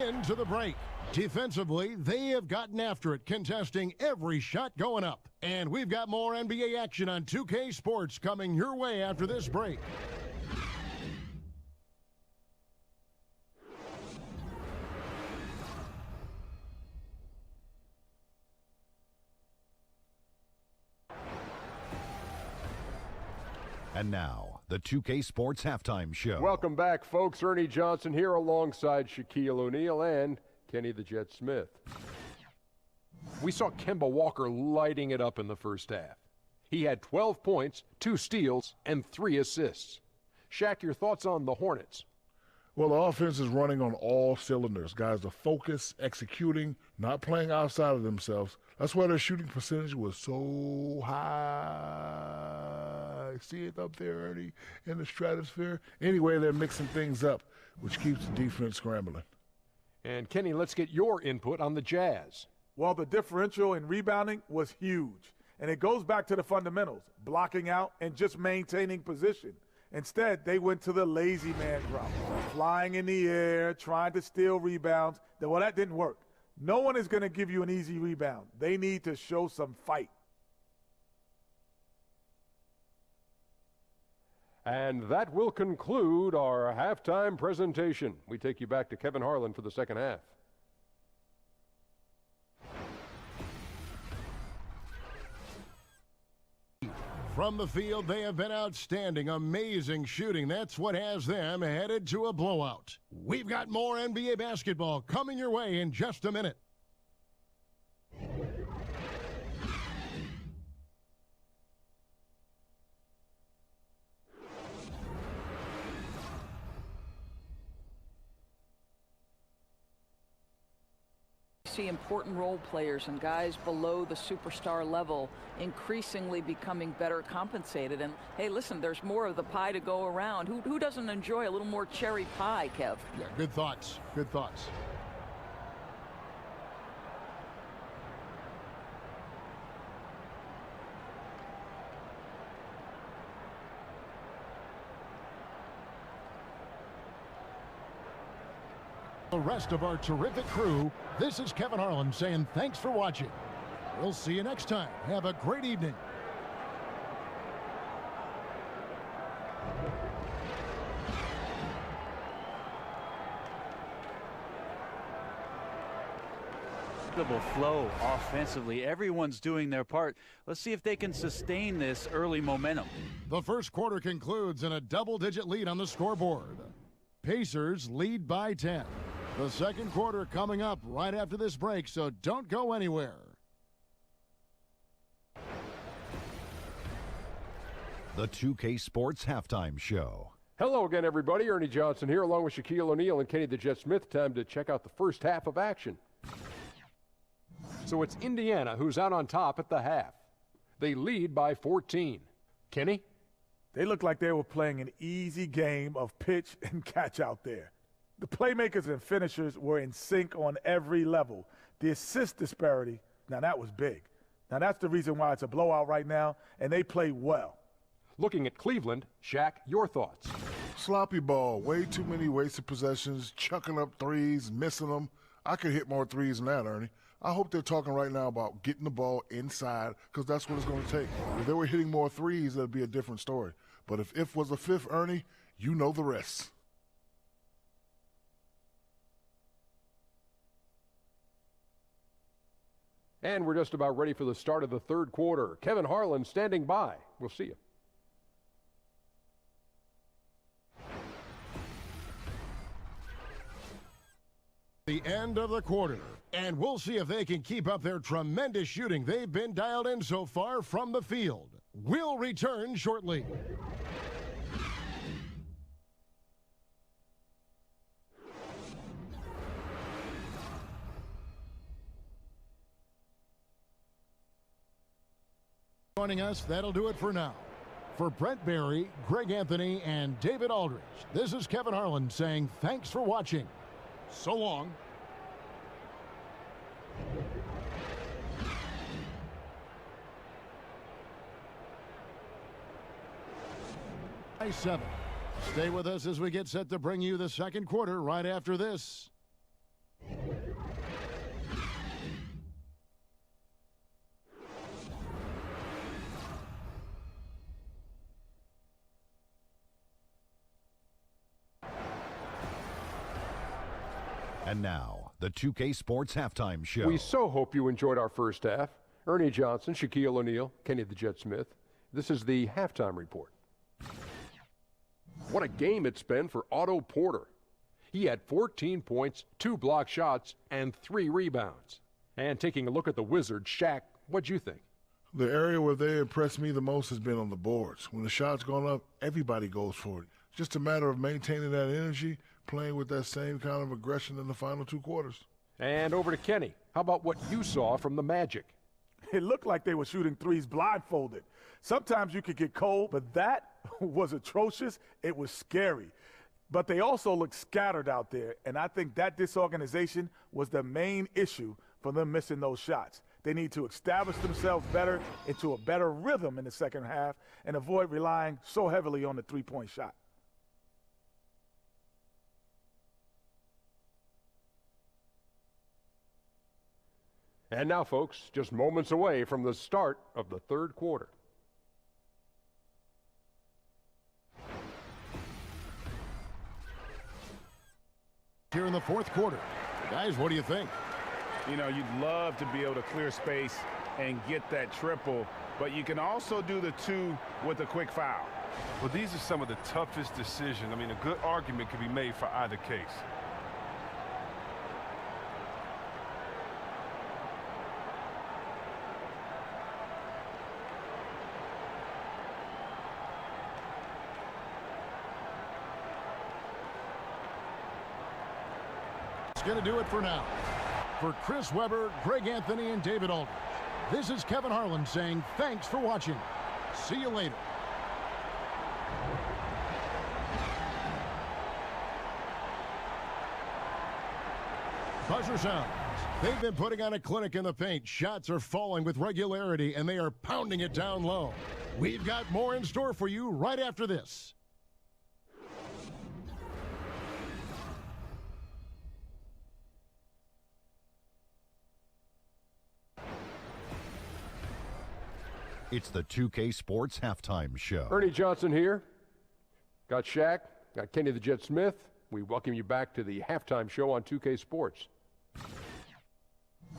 Into the break. Defensively, they have gotten after it, contesting every shot going up. And we've got more NBA action on 2K Sports coming your way after this break. And now, the 2K Sports Halftime Show. Welcome back, folks. Ernie Johnson here alongside Shaquille O'Neal and Kenny the Jet Smith. We saw Kemba Walker lighting it up in the first half. He had 12 points, 2 steals, and 3 assists. Shaq, your thoughts on the Hornets? Well, the offense is running on all cylinders. Guys are focused, executing, not playing outside of themselves. That's why their shooting percentage was so high. See it up there, Ernie, in the stratosphere? Anyway, they're mixing things up, which keeps the defense scrambling. And Kenny, let's get your input on the Jazz. Well, the differential in rebounding was huge. And it goes back to the fundamentals, blocking out and just maintaining position. Instead, they went to the lazy man route, flying in the air, trying to steal rebounds. Well, that didn't work. No one is going to give you an easy rebound. They need to show some fight. And that will conclude our halftime presentation. We take you back to Kevin Harlan for the second half. From the field, they have been outstanding, amazing shooting. That's what has them headed to a blowout. We've got more NBA basketball coming your way in just a minute. See important role players and guys below the superstar level increasingly becoming better compensated. And hey, listen, there's more of the pie to go around. Who doesn't enjoy a little more cherry pie, Kev? Yeah, good thoughts. Good thoughts. The rest of our terrific crew, this is Kevin Harlan saying thanks for watching. We'll see you next time. Have a great evening. Flow offensively. Everyone's doing their part. Let's see if they can sustain this early momentum. The first quarter concludes in a double-digit lead on the scoreboard. Pacers lead by 10. The second quarter coming up right after this break, so don't go anywhere. The 2K Sports Halftime Show. Hello again, everybody. Ernie Johnson here, along with Shaquille O'Neal and Kenny the Jet Smith. Time to check out the first half of action. So it's Indiana who's out on top at the half. They lead by 14. Kenny? They looked like they were playing an easy game of pitch and catch out there. The playmakers and finishers were in sync on every level. The assist disparity, now that was big. Now that's the reason why it's a blowout right now, and they play well. Looking at Cleveland, Shaq, your thoughts? Sloppy ball, way too many wasted possessions, chucking up threes, missing them. I could hit more threes than that, Ernie. I hope they're talking right now about getting the ball inside, because that's what it's going to take. If they were hitting more threes, that'd be a different story. But if was a fifth, Ernie, you know the rest. And we're just about ready for the start of the third quarter. Kevin Harlan standing by. We'll see you. The end of the quarter, and we'll see if they can keep up their tremendous shooting they've been dialed in so far from the field. We'll return shortly. Joining us, that'll do it for now. For Brent Barry, Greg Anthony, and David Aldridge, this is Kevin Harlan saying thanks for watching. So long. By 7. Stay with us as we get set to bring you the second quarter right after this. And now, the 2K Sports Halftime Show. We so hope you enjoyed our first half. Ernie Johnson, Shaquille O'Neal, Kenny the Jet Smith. This is the halftime report. What a game it's been for Otto Porter. He had 14 points, 2 block shots, and 3 rebounds. And taking a look at the Wizards, Shaq, what'd you think? The area where they impressed me the most has been on the boards. When the shot's gone up, everybody goes for it. It's just a matter of maintaining that energy, playing with that same kind of aggression in the final 2 quarters. And over to Kenny. How about what you saw from the Magic? It looked like they were shooting threes blindfolded. Sometimes you could get cold, but that was atrocious. It was scary. But they also looked scattered out there, and I think that disorganization was the main issue for them missing those shots. They need to establish themselves better into a better rhythm in the second half and avoid relying so heavily on the three-point shot. And now, folks, just moments away from the start of the third quarter. Here in the fourth quarter. Guys, what do you think? You know, you'd love to be able to clear space and get that triple, but you can also do the 2 with a quick foul. Well, these are some of the toughest decisions. I mean, a good argument could be made for either case. It's going to do it for now. For Chris Webber, Greg Anthony, and David Aldridge, this is Kevin Harlan saying thanks for watching. See you later. Buzzer sounds. They've been putting on a clinic in the paint. Shots are falling with regularity, and they are pounding it down low. We've got more in store for you right after this. It's the 2K Sports Halftime Show. Ernie Johnson here. Got Shaq, got Kenny the Jet Smith. We welcome you back to the halftime show on 2K Sports.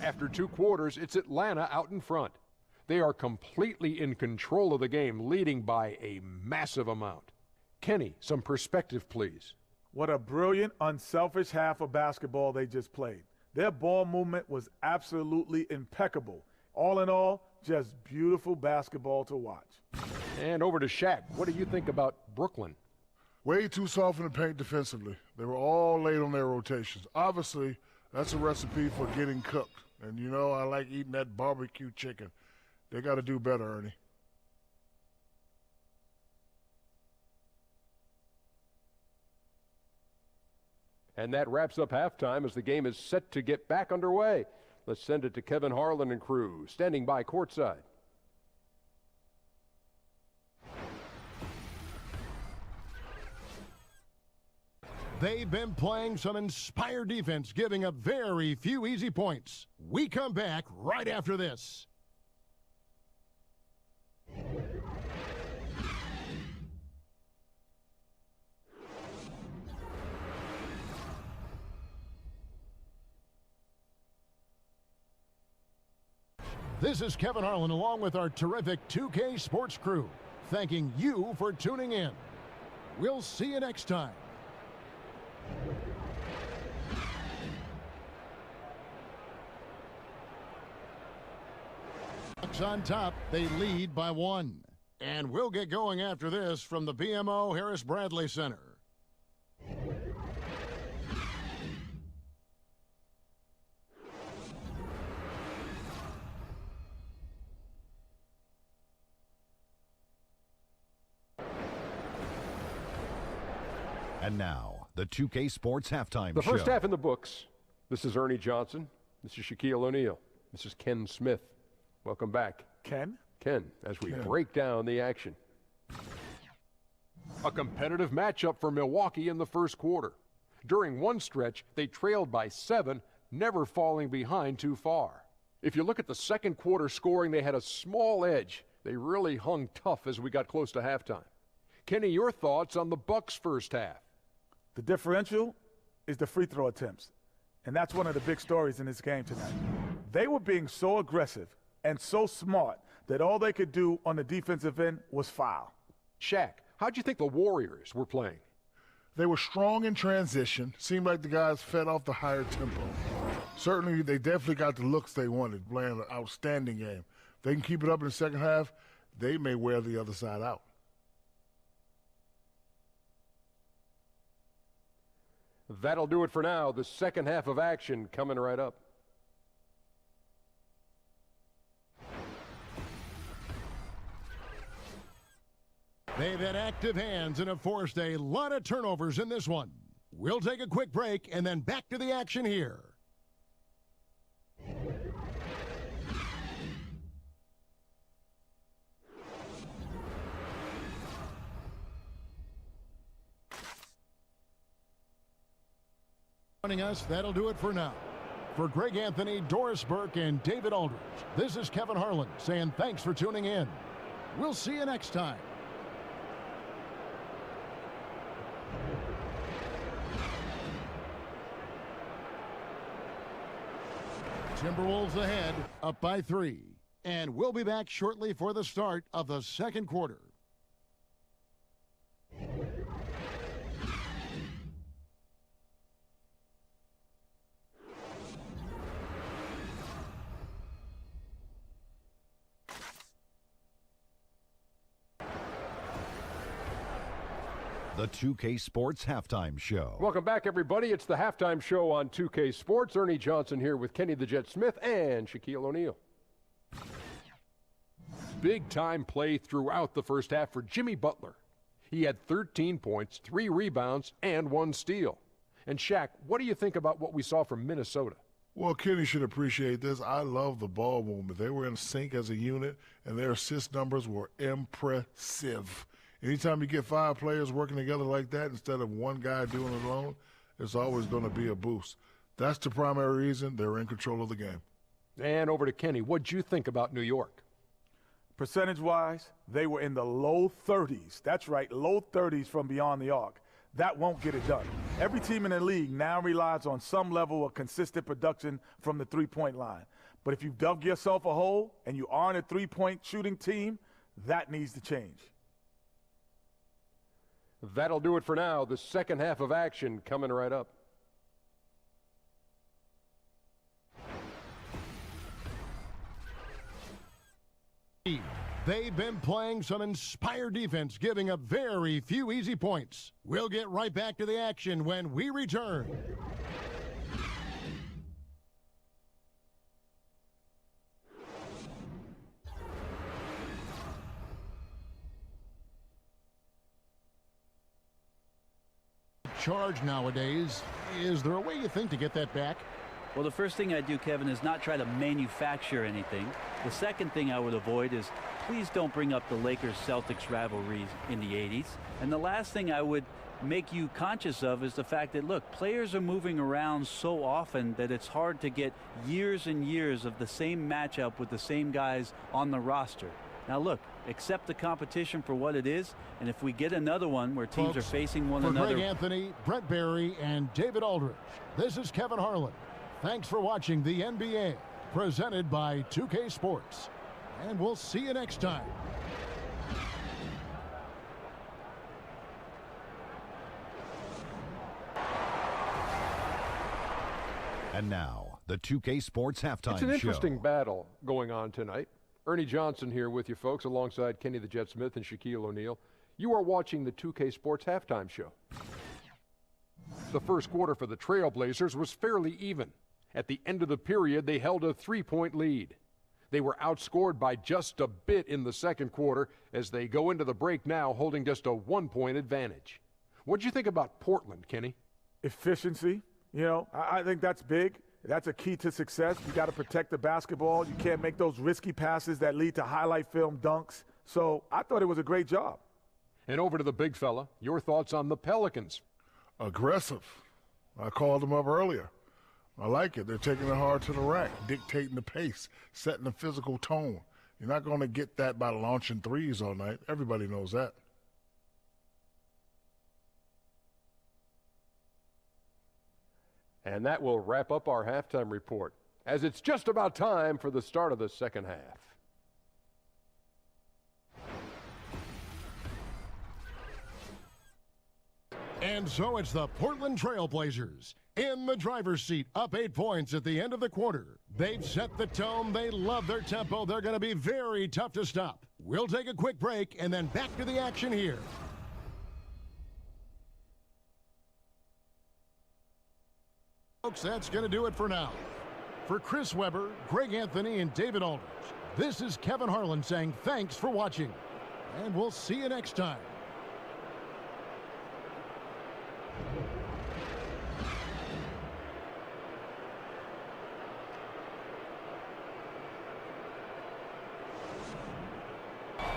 After 2 quarters, it's Atlanta out in front. They are completely in control of the game, leading by a massive amount. Kenny, some perspective, please. What a brilliant, unselfish half of basketball they just played. Their ball movement was absolutely impeccable. All in all, just beautiful basketball to watch. And over to Shaq. What do you think about Brooklyn? Way too soft in the paint defensively. They were all late on their rotations. Obviously, that's a recipe for getting cooked. And you know, I like eating that barbecue chicken. They got to do better, Ernie. And that wraps up halftime as the game is set to get back underway. Let's send it to Kevin Harlan and crew, standing by courtside. They've been playing some inspired defense, giving up very few easy points. We come back right after this. This is Kevin Harlan along with our terrific 2K Sports crew, thanking you for tuning in. We'll see you next time. Bucks on top, they lead by 1. And we'll get going after this from the BMO Harris Bradley Center. And now, the 2K Sports Halftime Show. The first half in the books. This is Ernie Johnson. This is Shaquille O'Neal. This is Ken Smith. Welcome back. Ken? Ken, as we break down the action. A competitive matchup for Milwaukee in the first quarter. During one stretch, they trailed by 7, never falling behind too far. If you look at the second quarter scoring, they had a small edge. They really hung tough as we got close to halftime. Kenny, your thoughts on the Bucks' first half? The differential is the free throw attempts. And that's one of the big stories in this game tonight. They were being so aggressive and so smart that all they could do on the defensive end was foul. Shaq, how'd you think the Warriors were playing? They were strong in transition. Seemed like the guys fed off the higher tempo. Certainly, they definitely got the looks they wanted, playing an outstanding game. If they can keep it up in the second half, they may wear the other side out. That'll do it for now. The second half of action coming right up. They've had active hands and have forced a lot of turnovers in this one. We'll take a quick break and then back to the action here. Joining us, that'll do it for now. For Greg Anthony, Doris Burke, and David Aldridge, this is Kevin Harlan saying thanks for tuning in. We'll see you next time. Timberwolves ahead, up by 3. And we'll be back shortly for the start of the second quarter. The 2K Sports Halftime Show. Welcome back, everybody. It's the halftime show on 2K Sports. Ernie Johnson here with Kenny the Jet Smith and Shaquille O'Neal. Big-time play throughout the first half for Jimmy Butler. He had 13 points, 3 rebounds, and 1 steal. And Shaq, what do you think about what we saw from Minnesota? Well, Kenny should appreciate this. I love the ball movement. They were in sync as a unit, and their assist numbers were impressive. Anytime you get 5 players working together like that instead of one guy doing it alone, it's always going to be a boost. That's the primary reason they're in control of the game. And over to Kenny. What'd you think about New York? Percentage-wise, they were in the low 30s. That's right, low 30s from beyond the arc. That won't get it done. Every team in the league now relies on some level of consistent production from the three-point line. But if you've dug yourself a hole and you aren't a three-point shooting team, that needs to change. That'll do it for now. The second half of action coming right up. They've been playing some inspired defense, giving up very few easy points. We'll get right back to the action when we return. Charge nowadays. Is there a way you think to get that back? Well, the first thing I do, Kevin, is not try to manufacture anything. The second thing I would avoid is please don't bring up the Lakers-Celtics rivalries in the 80s. And the last thing I would make you conscious of is the fact that, look, players are moving around so often that it's hard to get years and years of the same matchup with the same guys on the roster. Now, look, accept the competition for what it is, and if we get another one where teams are facing one another. For Greg Anthony, Brett Barry, and David Aldridge, this is Kevin Harlan. Thanks for watching the NBA, presented by 2K Sports. And we'll see you next time. And now, the 2K Sports Halftime Show. It's an interesting battle going on tonight. Ernie Johnson here with you folks, alongside Kenny the Jet Smith and Shaquille O'Neal. You are watching the 2K Sports Halftime Show. The first quarter for the Trailblazers was fairly even. At the end of the period, they held a 3-point lead. They were outscored by just a bit in the second quarter as they go into the break now holding just a 1-point advantage. What'd you think about Portland, Kenny? Efficiency. You know, I think that's big. That's a key to success. You got to protect the basketball. You can't make those risky passes that lead to highlight film dunks. So I thought it was a great job. And over to the big fella, your thoughts on the Pelicans? Aggressive. I called them up earlier. I like it. They're taking it hard to the rack, dictating the pace, setting the physical tone. You're not going to get that by launching threes all night. Everybody knows that. And that will wrap up our halftime report, as it's just about time for the start of the second half. And so it's the Portland Trail Blazers in the driver's seat, up 8 points at the end of the quarter. They've set the tone. They love their tempo. They're going to be very tough to stop. We'll take a quick break and then back to the action here. Folks, that's going to do it for now. For Chris Webber, Greg Anthony, and David Aldridge, this is Kevin Harlan saying thanks for watching, and we'll see you next time.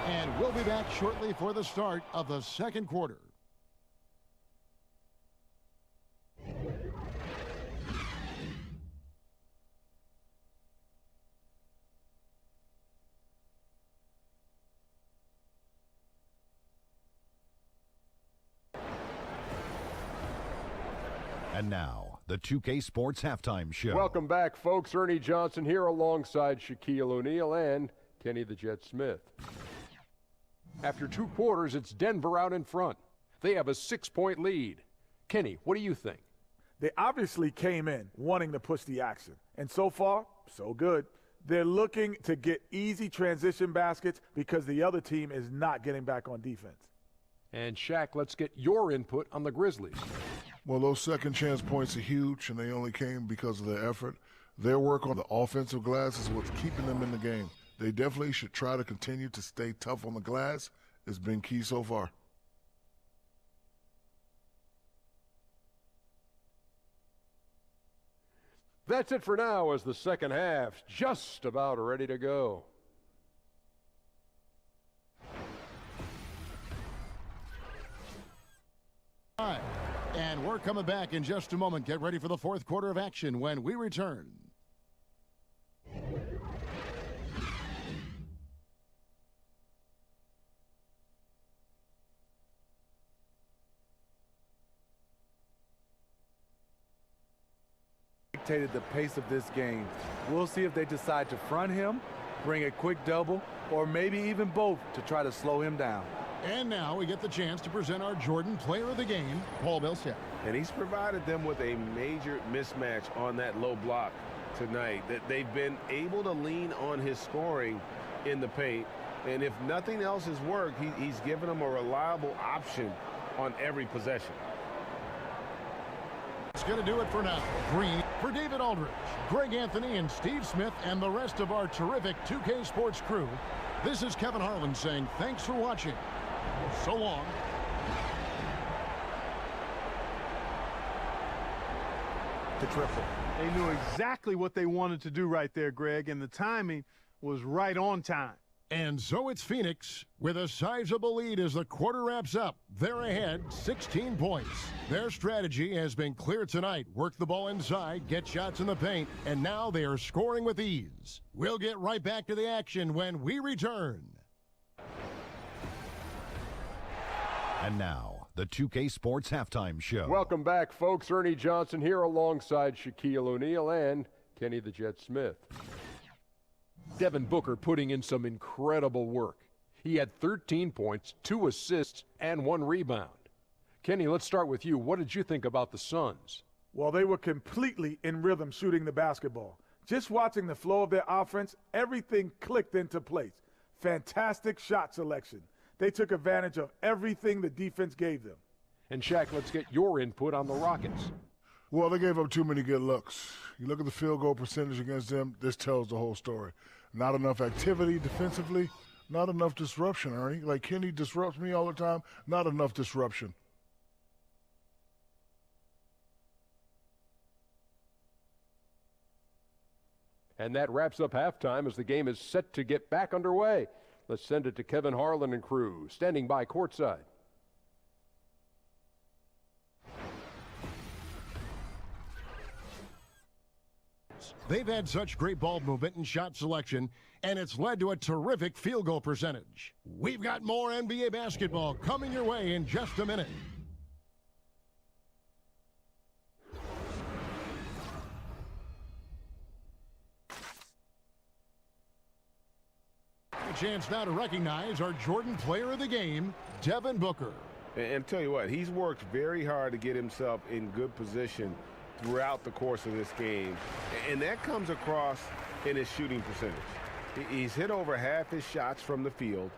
And we'll be back shortly for the start of the second quarter. And now, the 2K Sports Halftime Show. Welcome back, folks. Ernie Johnson here alongside Shaquille O'Neal and Kenny the Jet Smith. After 2 quarters, it's Denver out in front. They have a 6-point lead. Kenny, what do you think? They obviously came in wanting to push the action. And so far, so good. They're looking to get easy transition baskets because the other team is not getting back on defense. And Shaq, let's get your input on the Grizzlies. Well, those second chance points are huge, and they only came because of their effort. Their work on the offensive glass is what's keeping them in the game. They definitely should try to continue to stay tough on the glass. It's been key so far. That's it for now, as the second half's just about ready to go. And we're coming back in just a moment. Get ready for the fourth quarter of action when we return. Dictated the pace of this game. We'll see if they decide to front him, bring a quick double, or maybe even both to try to slow him down. And now we get the chance to present our Jordan Player of the Game, Paul Millsap. And he's provided them with a major mismatch on that low block tonight. That they've been able to lean on his scoring in the paint. And if nothing else has worked, he's given them a reliable option on every possession. It's going to do it for now. Green for David Aldridge, Greg Anthony, and Steve Smith, and the rest of our terrific 2K Sports crew. This is Kevin Harlan saying thanks for watching. So long. The triple. They knew exactly what they wanted to do right there, Greg, and the timing was right on time. And so it's Phoenix with a sizable lead as the quarter wraps up. They're ahead 16 points. Their strategy has been clear tonight. Work the ball inside, get shots in the paint, and now they are scoring with ease. We'll get right back to the action when we return. And now, the 2K Sports Halftime Show. Welcome back, folks. Ernie Johnson here alongside Shaquille O'Neal and Kenny the Jet Smith. Devin Booker putting in some incredible work. He had 13 points, 2 assists, and 1 rebound. Kenny, let's start with you. What did you think about the Suns? Well, they were completely in rhythm shooting the basketball. Just watching the flow of their offense, everything clicked into place. Fantastic shot selection. They took advantage of everything the defense gave them. And Shaq, let's get your input on the Rockets. Well, they gave up too many good looks. You look at the field goal percentage against them, this tells the whole story. Not enough activity defensively, not enough disruption, Ernie. Like Kenny disrupts me all the time, not enough disruption. And that wraps up halftime as the game is set to get back underway. Let's send it to Kevin Harlan and crew, standing by courtside. They've had such great ball movement and shot selection, and it's led to a terrific field goal percentage. We've got more NBA basketball coming your way in just a minute. chance now to recognize our Jordan Player of the Game, Devin Booker. And tell you what, he's worked very hard to get himself in good position throughout the course of this game. And that comes across in his shooting percentage. He's hit over half his shots from the field.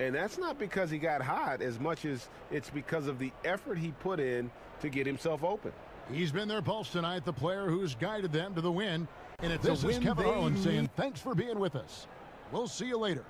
And that's not because he got hot as much as it's because of the effort he put in to get himself open. He's been their pulse tonight, the player who's guided them to the win. And it's a win. Kevin Harlan saying thanks for being with us. We'll see you later.